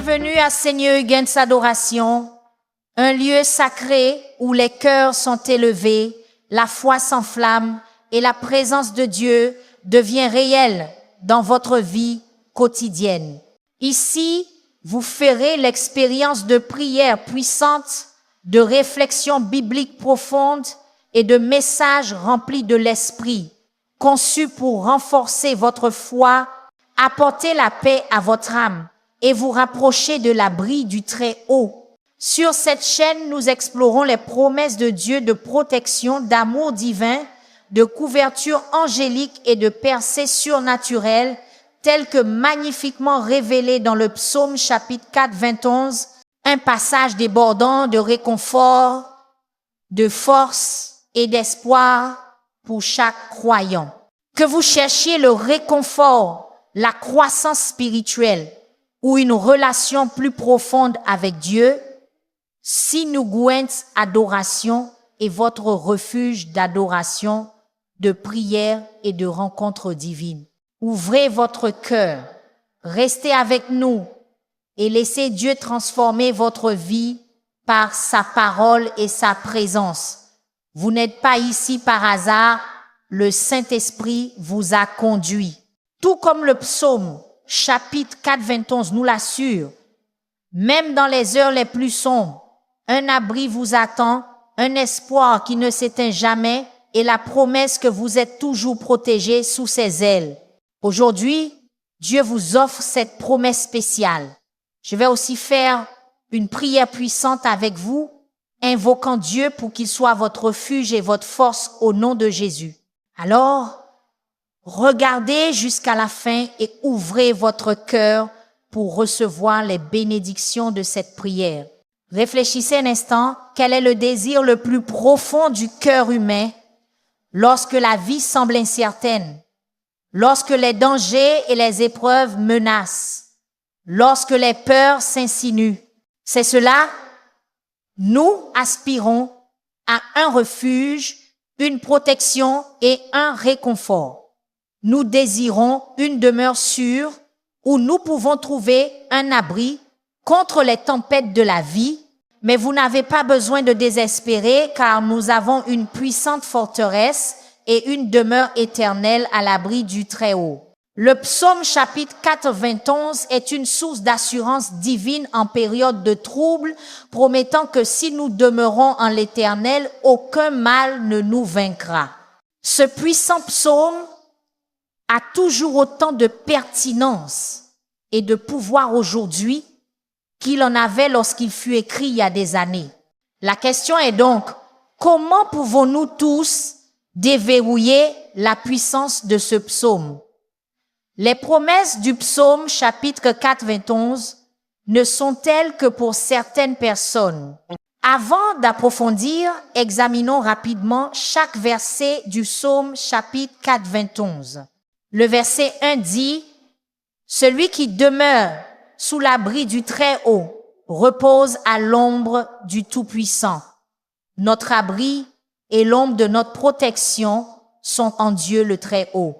Bienvenue à Seigneur Huygens Adoration, un lieu sacré où les cœurs sont élevés, la foi s'enflamme et la présence de Dieu devient réelle dans votre vie quotidienne. Ici, vous ferez l'expérience de prières puissantes, de réflexions bibliques profondes et de messages remplis de l'esprit, conçus pour renforcer votre foi, apporter la paix à votre âme et vous rapprocher de l'abri du Très-Haut. Sur cette chaîne, nous explorons les promesses de Dieu de protection, d'amour divin, de couverture angélique et de percée surnaturelle, telles que magnifiquement révélées dans le psaume chapitre 4, 21, un passage débordant de réconfort, de force et d'espoir pour chaque croyant. Que vous cherchiez le réconfort, la croissance spirituelle ou une relation plus profonde avec Dieu, Sinugwens Adoration est votre refuge d'adoration, de prière et de rencontre divine. Ouvrez votre cœur, restez avec nous et laissez Dieu transformer votre vie par sa parole et sa présence. Vous n'êtes pas ici par hasard, le Saint-Esprit vous a conduit. Tout comme le psaume, chapitre 4, 21 nous l'assure, même dans les heures les plus sombres, un abri vous attend, un espoir qui ne s'éteint jamais et la promesse que vous êtes toujours protégés sous ses ailes. Aujourd'hui, Dieu vous offre cette promesse spéciale. Je vais aussi faire une prière puissante avec vous, invoquant Dieu pour qu'il soit votre refuge et votre force au nom de Jésus. Alors, regardez jusqu'à la fin et ouvrez votre cœur pour recevoir les bénédictions de cette prière. Réfléchissez un instant, quel est le désir le plus profond du cœur humain lorsque la vie semble incertaine, lorsque les dangers et les épreuves menacent, lorsque les peurs s'insinuent. C'est cela, nous aspirons à un refuge, une protection et un réconfort. Nous désirons une demeure sûre où nous pouvons trouver un abri contre les tempêtes de la vie, mais vous n'avez pas besoin de désespérer car nous avons une puissante forteresse et une demeure éternelle à l'abri du Très-Haut. Le psaume chapitre 4, 21 est une source d'assurance divine en période de trouble, promettant que si nous demeurons en l'Éternel, aucun mal ne nous vaincra. Ce puissant psaume a toujours autant de pertinence et de pouvoir aujourd'hui qu'il en avait lorsqu'il fut écrit il y a des années. La question est donc, comment pouvons-nous tous déverrouiller la puissance de ce psaume? Les promesses du psaume chapitre 4, 21 ne sont telles que pour certaines personnes. Avant d'approfondir, examinons rapidement chaque verset du psaume chapitre 4, 21. Le verset 1 dit, « Celui qui demeure sous l'abri du Très-Haut repose à l'ombre du Tout-Puissant. Notre abri et l'ombre de notre protection sont en Dieu le Très-Haut. »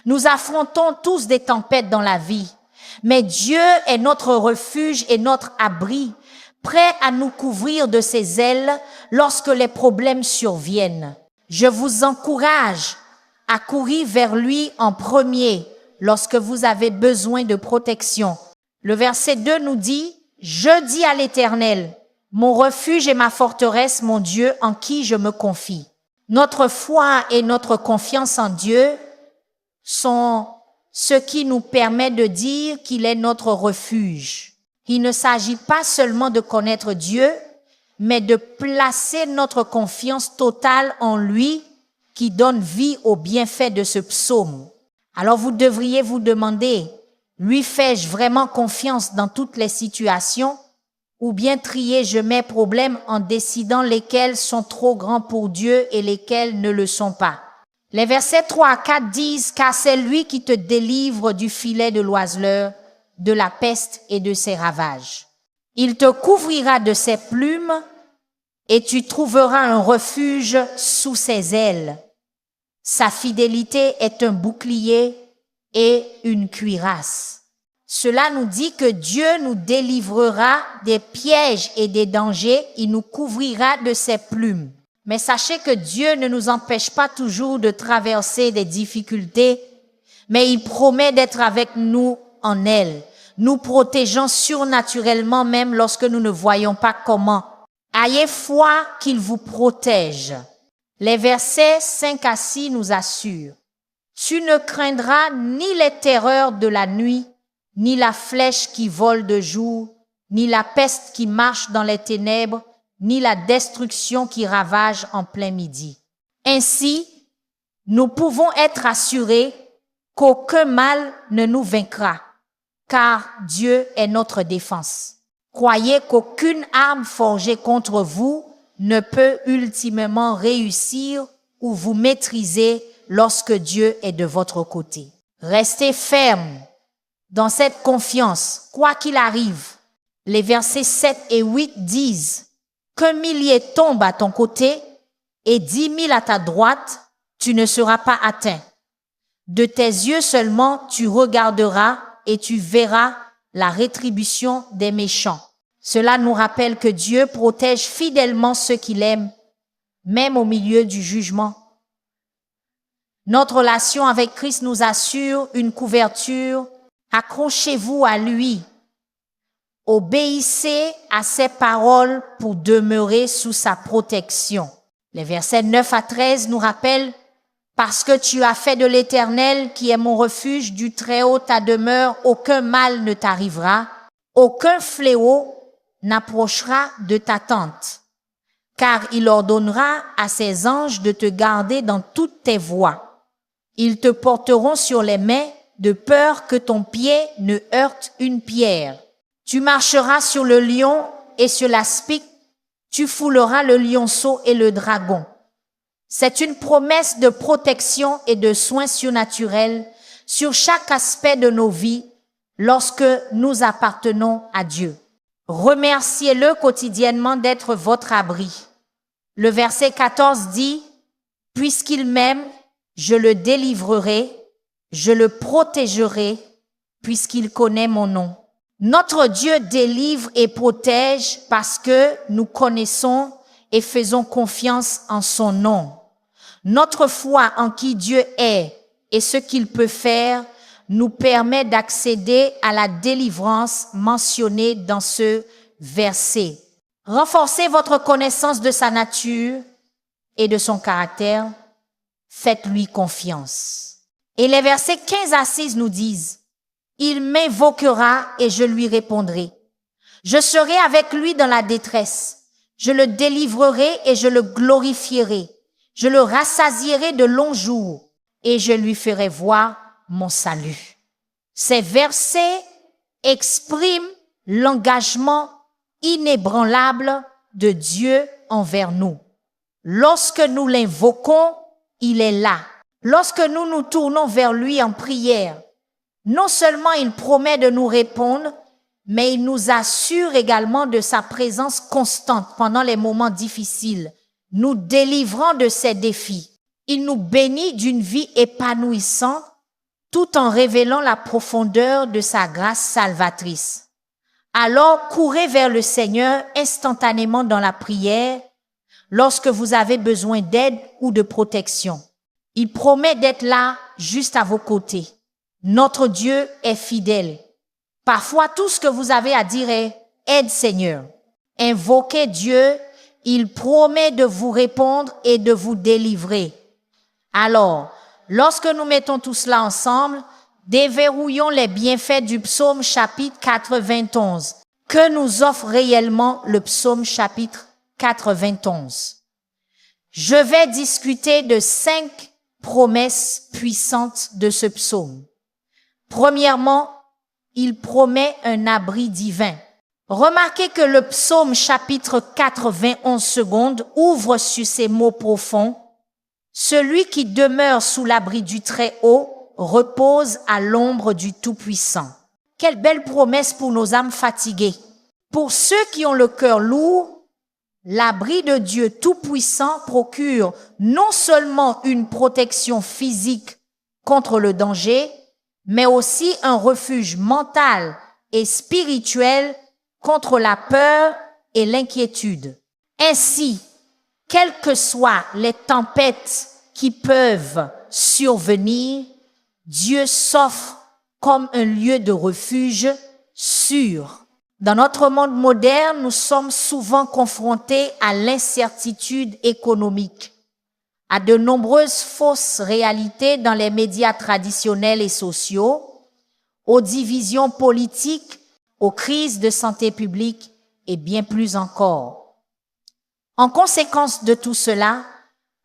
Nous affrontons tous des tempêtes dans la vie, mais Dieu est notre refuge et notre abri, prêt à nous couvrir de ses ailes lorsque les problèmes surviennent. Je vous encourage à courir vers lui en premier lorsque vous avez besoin de protection. Le verset 2 nous dit, « Je dis à l'Éternel, mon refuge et ma forteresse, mon Dieu, en qui je me confie. » Notre foi et notre confiance en Dieu sont ce qui nous permet de dire qu'il est notre refuge. Il ne s'agit pas seulement de connaître Dieu, mais de placer notre confiance totale en lui qui donne vie aux bienfaits de ce psaume. Alors vous devriez vous demander, lui fais-je vraiment confiance dans toutes les situations ou bien trier-je mes problèmes en décidant lesquels sont trop grands pour Dieu et lesquels ne le sont pas? Les versets 3 à 4 disent « Car c'est lui qui te délivre du filet de l'oiseleur, de la peste et de ses ravages. Il te couvrira de ses plumes et tu trouveras un refuge sous ses ailes. Sa fidélité est un bouclier et une cuirasse. » Cela nous dit que Dieu nous délivrera des pièges et des dangers, il nous couvrira de ses plumes. Mais sachez que Dieu ne nous empêche pas toujours de traverser des difficultés, mais il promet d'être avec nous en elles, nous protégeant surnaturellement même lorsque nous ne voyons pas comment. Ayez foi qu'il vous protège. Les versets 5 à 6 nous assurent. Tu ne craindras ni les terreurs de la nuit, ni la flèche qui vole de jour, ni la peste qui marche dans les ténèbres, ni la destruction qui ravage en plein midi. Ainsi, nous pouvons être assurés qu'aucun mal ne nous vaincra, car Dieu est notre défense. Croyez qu'aucune arme forgée contre vous ne peut ultimement réussir ou vous maîtriser lorsque Dieu est de votre côté. Restez ferme dans cette confiance, quoi qu'il arrive. Les versets 7 et 8 disent qu'un millier tombe à ton côté et 10 000 à ta droite, tu ne seras pas atteint. De tes yeux seulement tu regarderas et tu verras la rétribution des méchants. Cela nous rappelle que Dieu protège fidèlement ceux qu'il aime, même au milieu du jugement. Notre relation avec Christ nous assure une couverture. Accrochez-vous à lui. Obéissez à ses paroles pour demeurer sous sa protection. Les versets 9 à 13 nous rappellent « Parce que tu as fait de l'Éternel, qui est mon refuge, du Très-Haut ta demeure, aucun mal ne t'arrivera, aucun fléau n'approchera de ta tente. Car il ordonnera à ses anges de te garder dans toutes tes voies. Ils te porteront sur les mains, de peur que ton pied ne heurte une pierre. Tu marcheras sur le lion et sur l'aspic, tu fouleras le lionceau et le dragon. » C'est une promesse de protection et de soins surnaturels sur chaque aspect de nos vies lorsque nous appartenons à Dieu. Remerciez-le quotidiennement d'être votre abri. Le verset 14 dit « Puisqu'il m'aime, je le délivrerai, je le protégerai, puisqu'il connaît mon nom. » Notre Dieu délivre et protège parce que nous connaissons et faisons confiance en son nom. Notre foi en qui Dieu est et ce qu'il peut faire nous permet d'accéder à la délivrance mentionnée dans ce verset. Renforcez votre connaissance de sa nature et de son caractère. Faites-lui confiance. Et les versets 15 à 6 nous disent « Il m'invoquera et je lui répondrai. Je serai avec lui dans la détresse. Je le délivrerai et je le glorifierai. Je le rassasierai de longs jours et je lui ferai voir mon salut. » Ces versets expriment l'engagement inébranlable de Dieu envers nous. Lorsque nous l'invoquons, il est là. Lorsque nous nous tournons vers lui en prière, non seulement il promet de nous répondre, mais il nous assure également de sa présence constante pendant les moments difficiles, nous délivrant de ces défis. Il nous bénit d'une vie épanouissante tout en révélant la profondeur de sa grâce salvatrice. Alors, courez vers le Seigneur instantanément dans la prière lorsque vous avez besoin d'aide ou de protection. Il promet d'être là juste à vos côtés. Notre Dieu est fidèle. Parfois, tout ce que vous avez à dire est « Aide Seigneur ». Invoquez Dieu, il promet de vous répondre et de vous délivrer. Alors, lorsque nous mettons tout cela ensemble, déverrouillons les bienfaits du psaume chapitre 91. Que nous offre réellement le psaume chapitre 91? Je vais discuter de 5 promesses puissantes de ce psaume. Premièrement, il promet un abri divin. Remarquez que le psaume chapitre 91 secondes ouvre sur ces mots profonds. Celui qui demeure sous l'abri du Très-Haut repose à l'ombre du Tout-Puissant. Quelle belle promesse pour nos âmes fatiguées. Pour ceux qui ont le cœur lourd, l'abri de Dieu Tout-Puissant procure non seulement une protection physique contre le danger, mais aussi un refuge mental et spirituel contre la peur et l'inquiétude. Ainsi, quelles que soient les tempêtes qui peuvent survenir, Dieu s'offre comme un lieu de refuge sûr. Dans notre monde moderne, nous sommes souvent confrontés à l'incertitude économique, à de nombreuses fausses réalités dans les médias traditionnels et sociaux, aux divisions politiques, aux crises de santé publique et bien plus encore. En conséquence de tout cela,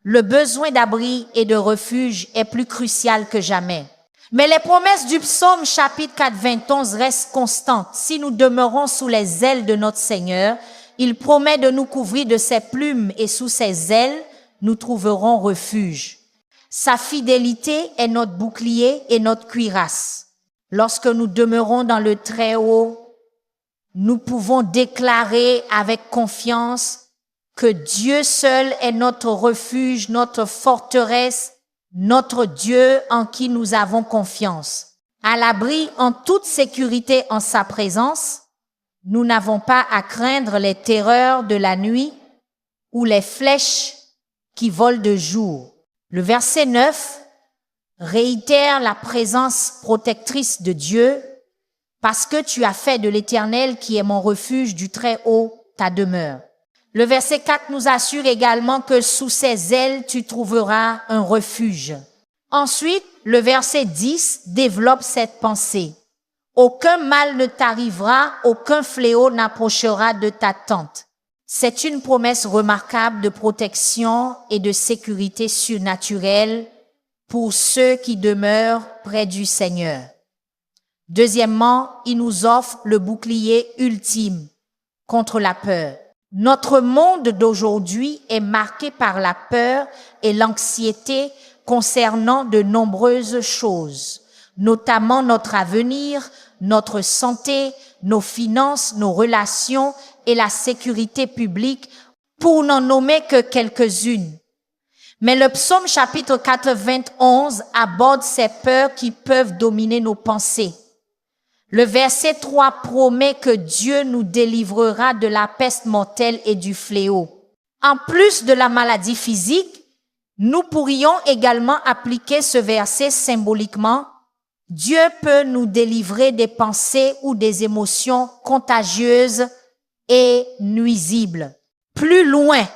le besoin d'abri et de refuge est plus crucial que jamais. Mais les promesses du psaume chapitre 4, 21 restent constantes. Si nous demeurons sous les ailes de notre Seigneur, il promet de nous couvrir de ses plumes et sous ses ailes, nous trouverons refuge. Sa fidélité est notre bouclier et notre cuirasse. Lorsque nous demeurons dans le Très-Haut, nous pouvons déclarer avec confiance que Dieu seul est notre refuge, notre forteresse, notre Dieu en qui nous avons confiance. À l'abri en toute sécurité en sa présence, nous n'avons pas à craindre les terreurs de la nuit ou les flèches qui volent de jour. Le verset 9 réitère la présence protectrice de Dieu parce que tu as fait de l'Éternel qui est mon refuge du Très-Haut ta demeure. Le verset 4 nous assure également que sous ses ailes, tu trouveras un refuge. Ensuite, le verset 10 développe cette pensée. Aucun mal ne t'arrivera, aucun fléau n'approchera de ta tente. C'est une promesse remarquable de protection et de sécurité surnaturelle pour ceux qui demeurent près du Seigneur. Deuxièmement, il nous offre le bouclier ultime contre la peur. Notre monde d'aujourd'hui est marqué par la peur et l'anxiété concernant de nombreuses choses, notamment notre avenir, notre santé, nos finances, nos relations et la sécurité publique, pour n'en nommer que quelques-unes. Mais le psaume chapitre 91 aborde ces peurs qui peuvent dominer nos pensées. Le verset 3 promet que Dieu nous délivrera de la peste mortelle et du fléau. En plus de la maladie physique, nous pourrions également appliquer ce verset symboliquement. Dieu peut nous délivrer des pensées ou des émotions contagieuses et nuisibles. Plus loin,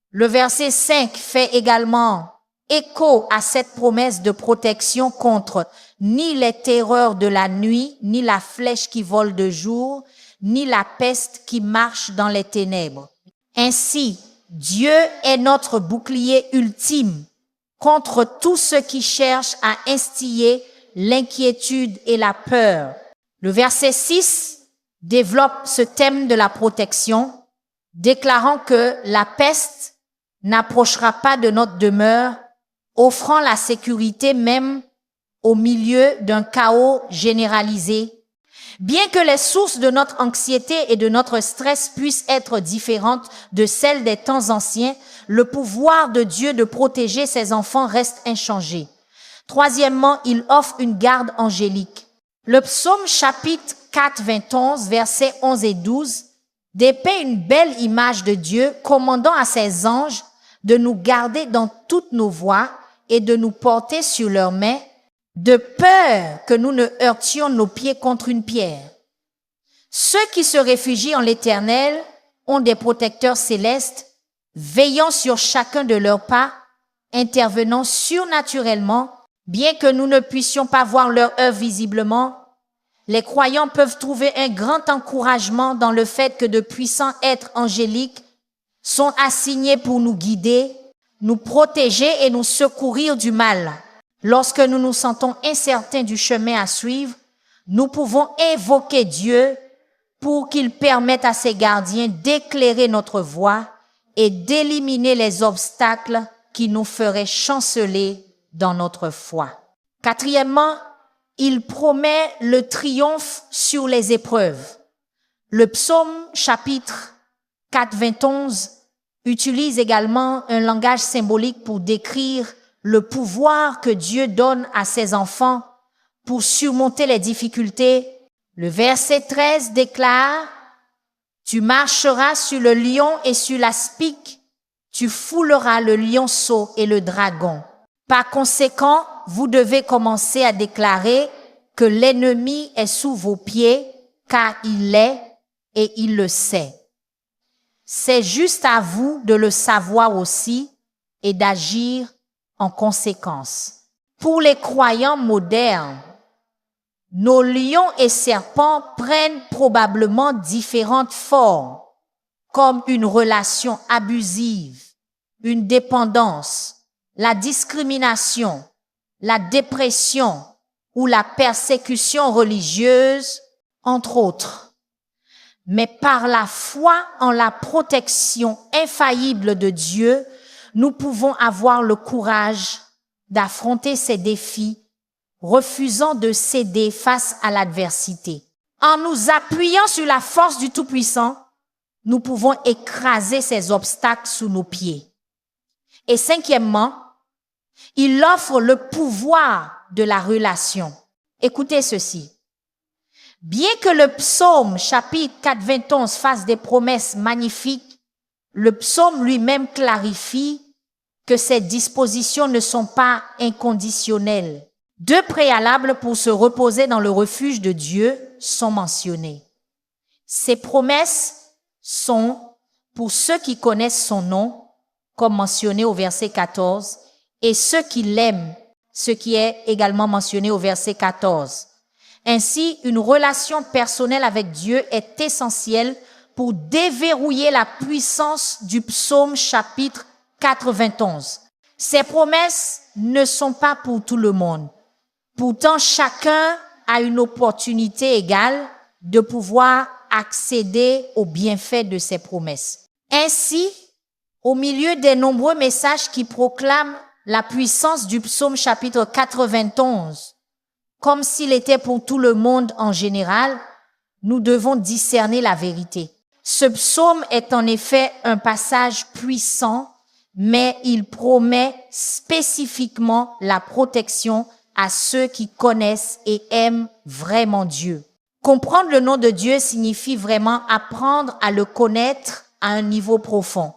le verset 5 fait également écho à cette promesse de protection contre ni les terreurs de la nuit, ni la flèche qui vole de jour, ni la peste qui marche dans les ténèbres. Ainsi, Dieu est notre bouclier ultime contre tous ceux qui cherchent à instiller l'inquiétude et la peur. Le verset 6 développe ce thème de la protection, déclarant que la peste n'approchera pas de notre demeure, offrant la sécurité même au milieu d'un chaos généralisé. Bien que les sources de notre anxiété et de notre stress puissent être différentes de celles des temps anciens, le pouvoir de Dieu de protéger ses enfants reste inchangé. Troisièmement, il offre une garde angélique. Le psaume chapitre 4, 21, versets 11 et 12 dépeint une belle image de Dieu commandant à ses anges de nous garder dans toutes nos voies et de nous porter sur leurs mains, de peur que nous ne heurtions nos pieds contre une pierre. Ceux qui se réfugient en l'Éternel ont des protecteurs célestes, veillant sur chacun de leurs pas, intervenant surnaturellement, bien que nous ne puissions pas voir leur œuvre visiblement. Les croyants peuvent trouver un grand encouragement dans le fait que de puissants êtres angéliques sont assignés pour nous guider, nous protéger et nous secourir du mal. Lorsque nous nous sentons incertains du chemin à suivre, nous pouvons invoquer Dieu pour qu'il permette à ses gardiens d'éclairer notre voie et d'éliminer les obstacles qui nous feraient chanceler dans notre foi. Quatrièmement, il promet le triomphe sur les épreuves. Le psaume chapitre 4, 21 utilise également un langage symbolique pour décrire le pouvoir que Dieu donne à ses enfants pour surmonter les difficultés. Le verset 13 déclare, « Tu marcheras sur le lion et sur l'aspic, tu fouleras le lionceau et le dragon. » Par conséquent, vous devez commencer à déclarer que l'ennemi est sous vos pieds, car il l'est et il le sait. C'est juste à vous de le savoir aussi et d'agir en conséquence. Pour les croyants modernes, nos lions et serpents prennent probablement différentes formes, comme une relation abusive, une dépendance, la discrimination, la dépression ou la persécution religieuse, entre autres. Mais par la foi en la protection infaillible de Dieu, nous pouvons avoir le courage d'affronter ces défis, refusant de céder face à l'adversité. En nous appuyant sur la force du Tout-Puissant, nous pouvons écraser ces obstacles sous nos pieds. Et cinquièmement, il offre le pouvoir de la relation. Écoutez ceci. Bien que le psaume chapitre 4, 11 fasse des promesses magnifiques, le psaume lui-même clarifie que ces dispositions ne sont pas inconditionnelles. Deux préalables pour se reposer dans le refuge de Dieu sont mentionnés. Ces promesses sont pour ceux qui connaissent son nom, comme mentionné au verset 14, et ceux qui l'aiment, ce qui est également mentionné au verset 14. Ainsi, une relation personnelle avec Dieu est essentielle pour déverrouiller la puissance du psaume chapitre 91. Ces promesses ne sont pas pour tout le monde. Pourtant, chacun a une opportunité égale de pouvoir accéder aux bienfaits de ces promesses. Ainsi, au milieu des nombreux messages qui proclament la puissance du psaume chapitre 91, comme s'il était pour tout le monde en général, nous devons discerner la vérité. Ce psaume est en effet un passage puissant, mais il promet spécifiquement la protection à ceux qui connaissent et aiment vraiment Dieu. Comprendre le nom de Dieu signifie vraiment apprendre à le connaître à un niveau profond.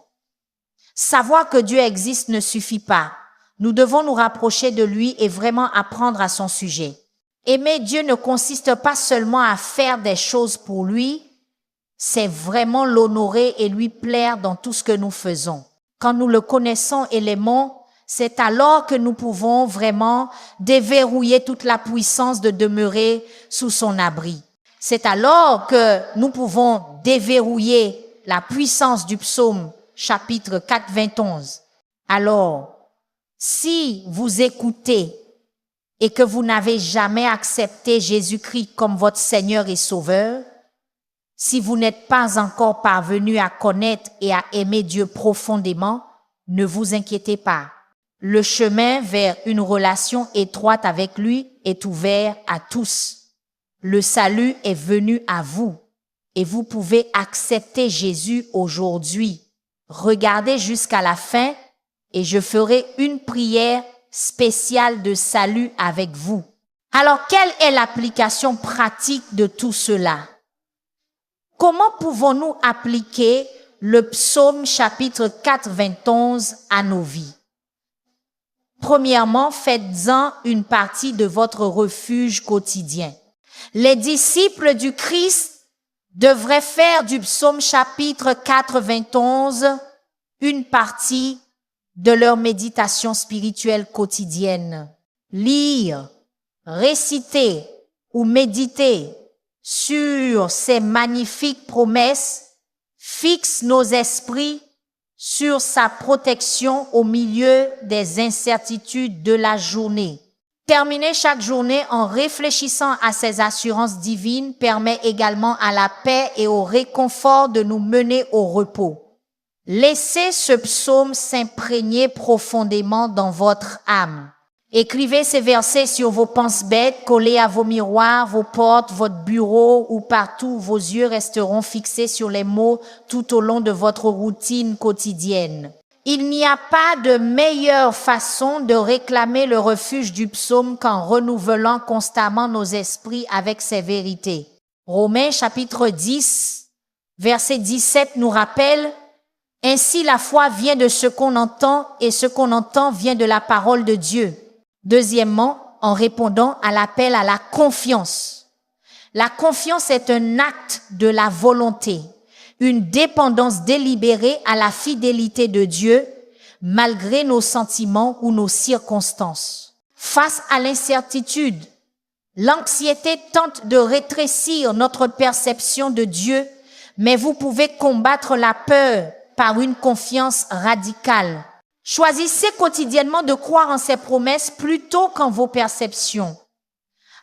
Savoir que Dieu existe ne suffit pas. Nous devons nous rapprocher de lui et vraiment apprendre à son sujet. Aimer Dieu ne consiste pas seulement à faire des choses pour lui, c'est vraiment l'honorer et lui plaire dans tout ce que nous faisons. Quand nous le connaissons et l'aimons, c'est alors que nous pouvons vraiment déverrouiller toute la puissance de demeurer sous son abri. C'est alors que nous pouvons déverrouiller la puissance du psaume chapitre 4, 21. Alors, si vous écoutez et que vous n'avez jamais accepté Jésus-Christ comme votre Seigneur et Sauveur, si vous n'êtes pas encore parvenu à connaître et à aimer Dieu profondément, ne vous inquiétez pas. Le chemin vers une relation étroite avec lui est ouvert à tous. Le salut est venu à vous et vous pouvez accepter Jésus aujourd'hui. Regardez jusqu'à la fin et je ferai une prière spéciale de salut avec vous. Alors, quelle est l'application pratique de tout cela? Comment pouvons-nous appliquer le psaume chapitre 4, 21 à nos vies? Premièrement, faites-en une partie de votre refuge quotidien. Les disciples du Christ devraient faire du psaume chapitre 4, 21 une partie de leur méditation spirituelle quotidienne. Lire, réciter ou méditer sur ces magnifiques promesses fixe nos esprits sur sa protection au milieu des incertitudes de la journée. Terminer chaque journée en réfléchissant à ces assurances divines permet également à la paix et au réconfort de nous mener au repos. Laissez ce psaume s'imprégner profondément dans votre âme. Écrivez ces versets sur vos pense-bêtes, collés à vos miroirs, vos portes, votre bureau ou partout où vos yeux resteront fixés sur les mots tout au long de votre routine quotidienne. Il n'y a pas de meilleure façon de réclamer le refuge du psaume qu'en renouvelant constamment nos esprits avec ces vérités. Romains chapitre 10, verset 17 nous rappelle « Ainsi la foi vient de ce qu'on entend et ce qu'on entend vient de la parole de Dieu. » Deuxièmement, en répondant à l'appel à la confiance. La confiance est un acte de la volonté, une dépendance délibérée à la fidélité de Dieu, malgré nos sentiments ou nos circonstances. Face à l'incertitude, l'anxiété tente de rétrécir notre perception de Dieu, mais vous pouvez combattre la peur par une confiance radicale. Choisissez quotidiennement de croire en ses promesses plutôt qu'en vos perceptions.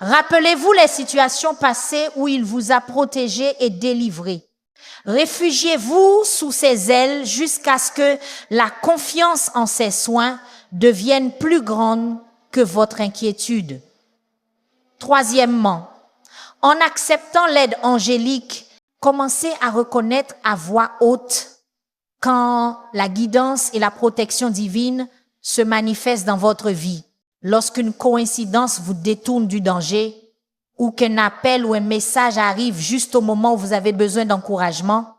Rappelez-vous les situations passées où il vous a protégé et délivré. Réfugiez-vous sous ses ailes jusqu'à ce que la confiance en ses soins devienne plus grande que votre inquiétude. Troisièmement, en acceptant l'aide angélique, commencez à reconnaître à voix haute quand la guidance et la protection divine se manifestent dans votre vie. Lorsqu'une coïncidence vous détourne du danger, ou qu'un appel ou un message arrive juste au moment où vous avez besoin d'encouragement,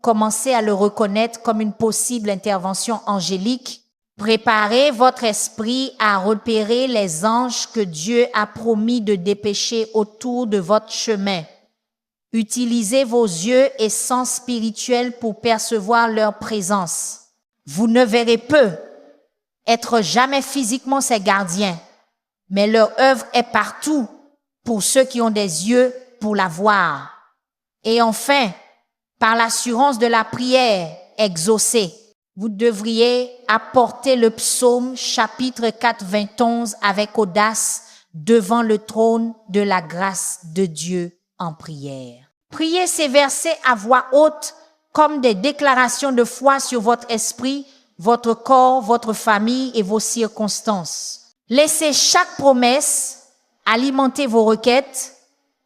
commencez à le reconnaître comme une possible intervention angélique. Préparez votre esprit à repérer les anges que Dieu a promis de dépêcher autour de votre chemin. Utilisez vos yeux et sens spirituels pour percevoir leur présence. Vous ne verrez peu être jamais physiquement ses gardiens, mais leur œuvre est partout pour ceux qui ont des yeux pour la voir. Et enfin, par l'assurance de la prière exaucée, vous devriez apporter le psaume chapitre 91 avec audace devant le trône de la grâce de Dieu en prière. Priez ces versets à voix haute comme des déclarations de foi sur votre esprit, votre corps, votre famille et vos circonstances. Laissez chaque promesse alimenter vos requêtes,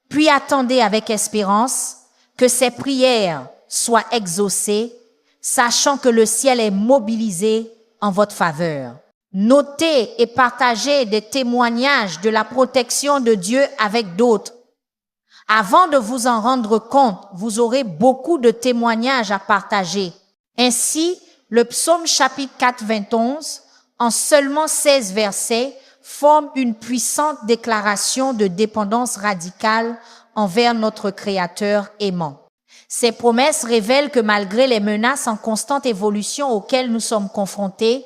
puis attendez avec espérance que ces prières soient exaucées, sachant que le ciel est mobilisé en votre faveur. Notez et partagez des témoignages de la protection de Dieu avec d'autres. Avant de vous en rendre compte, vous aurez beaucoup de témoignages à partager. Ainsi, le psaume chapitre 91, en seulement 16 versets, forme une puissante déclaration de dépendance radicale envers notre Créateur aimant. Ces promesses révèlent que malgré les menaces en constante évolution auxquelles nous sommes confrontés,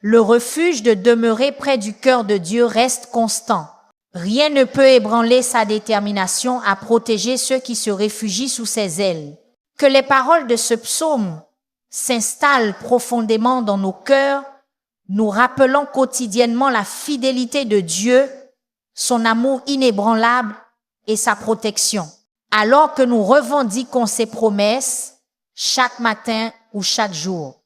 le refuge de demeurer près du cœur de Dieu reste constant. Rien ne peut ébranler sa détermination à protéger ceux qui se réfugient sous ses ailes. Que les paroles de ce psaume s'installent profondément dans nos cœurs, nous rappelant quotidiennement la fidélité de Dieu, son amour inébranlable et sa protection. Alors que nous revendiquons ses promesses chaque matin ou chaque jour.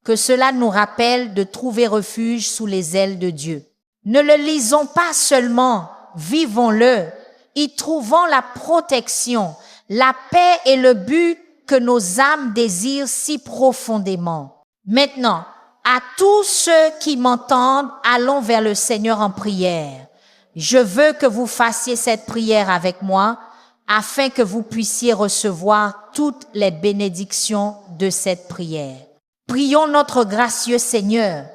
Que cela nous rappelle de trouver refuge sous les ailes de Dieu. Ne le lisons pas seulement, vivons-le, y trouvons la protection, la paix et le but que nos âmes désirent si profondément. Maintenant, à tous ceux qui m'entendent, allons vers le Seigneur en prière. Je veux que vous fassiez cette prière avec moi, afin que vous puissiez recevoir toutes les bénédictions de cette prière. Prions notre gracieux Seigneur.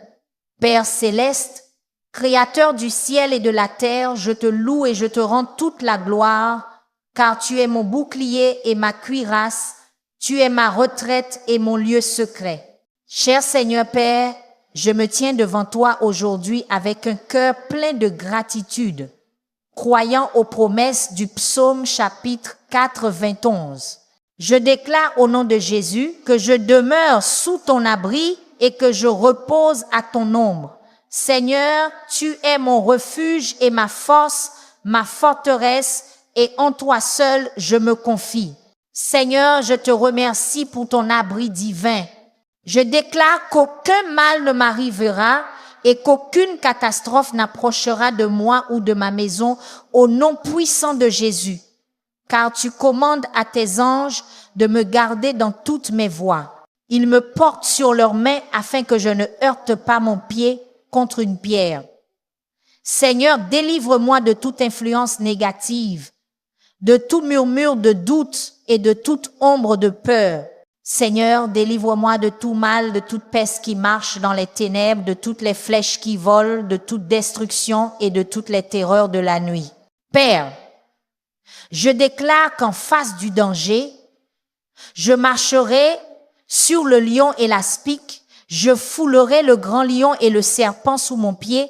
Père céleste, Créateur du ciel et de la terre, je te loue et je te rends toute la gloire, car tu es mon bouclier et ma cuirasse, tu es ma retraite et mon lieu secret. Cher Seigneur Père, je me tiens devant toi aujourd'hui avec un cœur plein de gratitude, croyant aux promesses du psaume chapitre 91. Je déclare au nom de Jésus que je demeure sous ton abri et que je repose à ton ombre. Seigneur, tu es mon refuge et ma force, ma forteresse, et en toi seul je me confie. Seigneur, je te remercie pour ton abri divin. Je déclare qu'aucun mal ne m'arrivera et qu'aucune catastrophe n'approchera de moi ou de ma maison au nom puissant de Jésus. Car tu commandes à tes anges de me garder dans toutes mes voies. Ils me portent sur leurs mains afin que je ne heurte pas mon pied contre une pierre. Seigneur, délivre-moi de toute influence négative, de tout murmure de doute et de toute ombre de peur. Seigneur, délivre-moi de tout mal, de toute peste qui marche dans les ténèbres, de toutes les flèches qui volent, de toute destruction et de toutes les terreurs de la nuit. Père, je déclare qu'en face du danger, je marcherai sur le lion et l'aspic, je foulerai le grand lion et le serpent sous mon pied,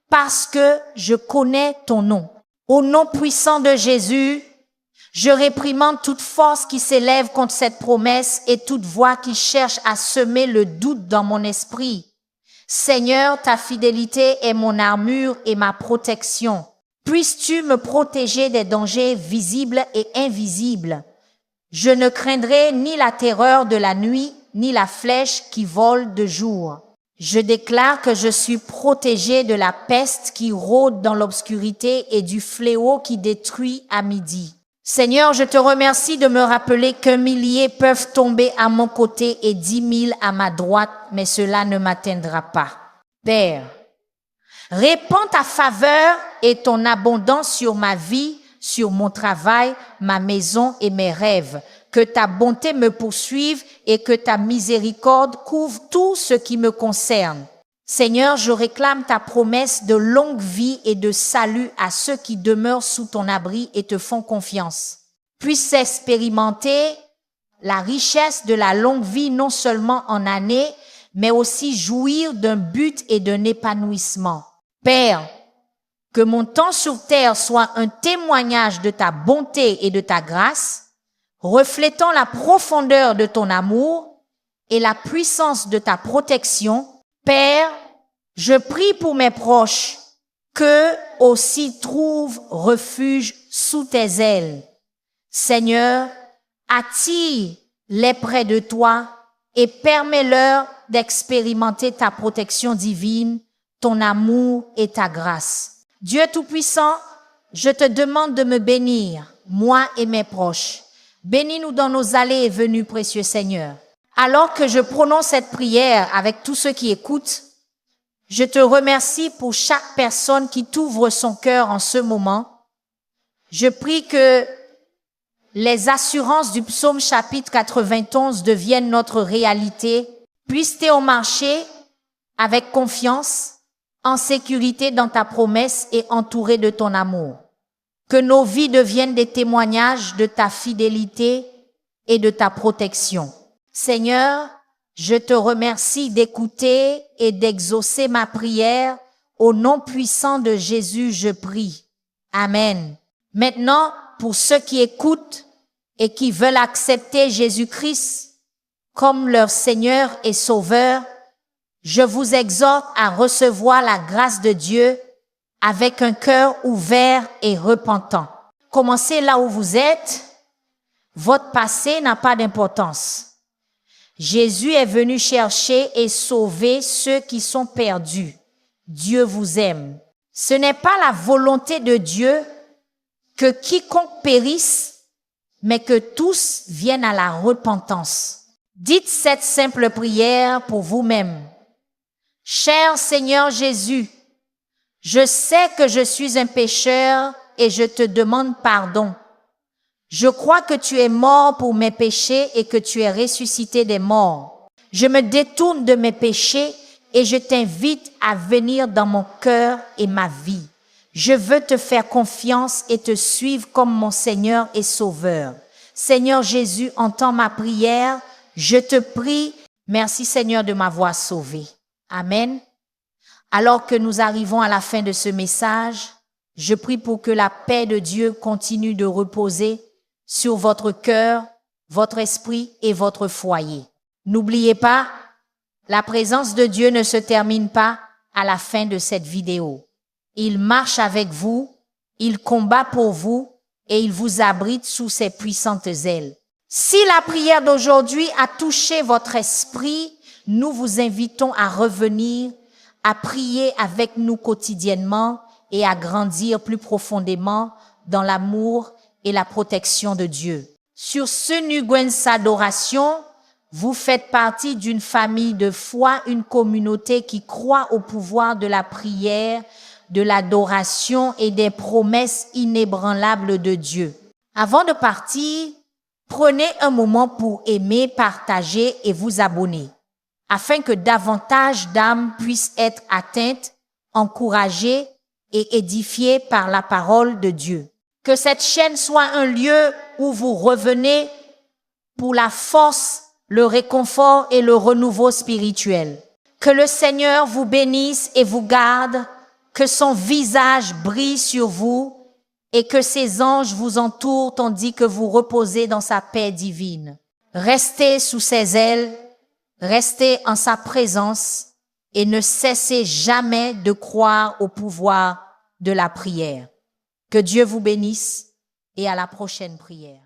parce que je connais ton nom. Au nom puissant de Jésus, je réprimande toute force qui s'élève contre cette promesse et toute voix qui cherche à semer le doute dans mon esprit. Seigneur, ta fidélité est mon armure et ma protection. Puisses-tu me protéger des dangers visibles et invisibles. Je ne craindrai ni la terreur de la nuit, ni la flèche qui vole de jour. Je déclare que je suis protégé de la peste qui rôde dans l'obscurité et du fléau qui détruit à midi. Seigneur, je te remercie de me rappeler qu'un millier peuvent tomber à mon côté et 10 000 à ma droite, mais cela ne m'atteindra pas. Père, répands ta faveur et ton abondance sur ma vie, sur mon travail, ma maison et mes rêves. Que ta bonté me poursuive et que ta miséricorde couvre tout ce qui me concerne. Seigneur, je réclame ta promesse de longue vie et de salut à ceux qui demeurent sous ton abri et te font confiance. Puissent expérimenter la richesse de la longue vie non seulement en années, mais aussi jouir d'un but et d'un épanouissement. Père, que mon temps sur terre soit un témoignage de ta bonté et de ta grâce, reflétant la profondeur de ton amour et la puissance de ta protection. Père, je prie pour mes proches, qu'eux aussi trouvent refuge sous tes ailes. Seigneur, attire-les près de toi et permets-leur d'expérimenter ta protection divine, ton amour et ta grâce. Dieu Tout-Puissant, je te demande de me bénir, moi et mes proches. Bénis-nous dans nos allées et venues, précieux Seigneur. Alors que je prononce cette prière avec tous ceux qui écoutent, je te remercie pour chaque personne qui t'ouvre son cœur en ce moment. Je prie que les assurances du psaume chapitre 91 deviennent notre réalité. Puisses-tu en marcher avec confiance, en sécurité dans ta promesse et entouré de ton amour. Que nos vies deviennent des témoignages de ta fidélité et de ta protection. Seigneur, je te remercie d'écouter et d'exaucer ma prière. Au nom puissant de Jésus, je prie. Amen. Maintenant, pour ceux qui écoutent et qui veulent accepter Jésus-Christ comme leur Seigneur et Sauveur, je vous exhorte à recevoir la grâce de Dieu avec un cœur ouvert et repentant. Commencez là où vous êtes. Votre passé n'a pas d'importance. Jésus est venu chercher et sauver ceux qui sont perdus. Dieu vous aime. Ce n'est pas la volonté de Dieu que quiconque périsse, mais que tous viennent à la repentance. Dites cette simple prière pour vous-même. Cher Seigneur Jésus, je sais que je suis un pécheur et je te demande pardon. Je crois que tu es mort pour mes péchés et que tu es ressuscité des morts. Je me détourne de mes péchés et je t'invite à venir dans mon cœur et ma vie. Je veux te faire confiance et te suivre comme mon Seigneur et Sauveur. Seigneur Jésus, entends ma prière. Je te prie. Merci Seigneur de m'avoir sauvé. Amen. Alors que nous arrivons à la fin de ce message, je prie pour que la paix de Dieu continue de reposer sur votre cœur, votre esprit et votre foyer. N'oubliez pas, la présence de Dieu ne se termine pas à la fin de cette vidéo. Il marche avec vous, il combat pour vous et il vous abrite sous ses puissantes ailes. Si la prière d'aujourd'hui a touché votre esprit, nous vous invitons à revenir, à prier avec nous quotidiennement et à grandir plus profondément dans l'amour et la protection de Dieu. Sur ce Nguyen S'adoration, Vous faites partie d'une famille de foi, une communauté qui croit au pouvoir de la prière, de l'adoration et des promesses inébranlables de Dieu. Avant de partir, prenez un moment pour aimer, partager et vous abonner, afin que davantage d'âmes puissent être atteintes, encouragées et édifiées par la parole de Dieu. Que cette chaîne soit un lieu où vous revenez pour la force, le réconfort et le renouveau spirituel. Que le Seigneur vous bénisse et vous garde, que son visage brille sur vous et que ses anges vous entourent tandis que vous reposez dans sa paix divine. Restez sous ses ailes, restez en sa présence et ne cessez jamais de croire au pouvoir de la prière. Que Dieu vous bénisse et à la prochaine prière.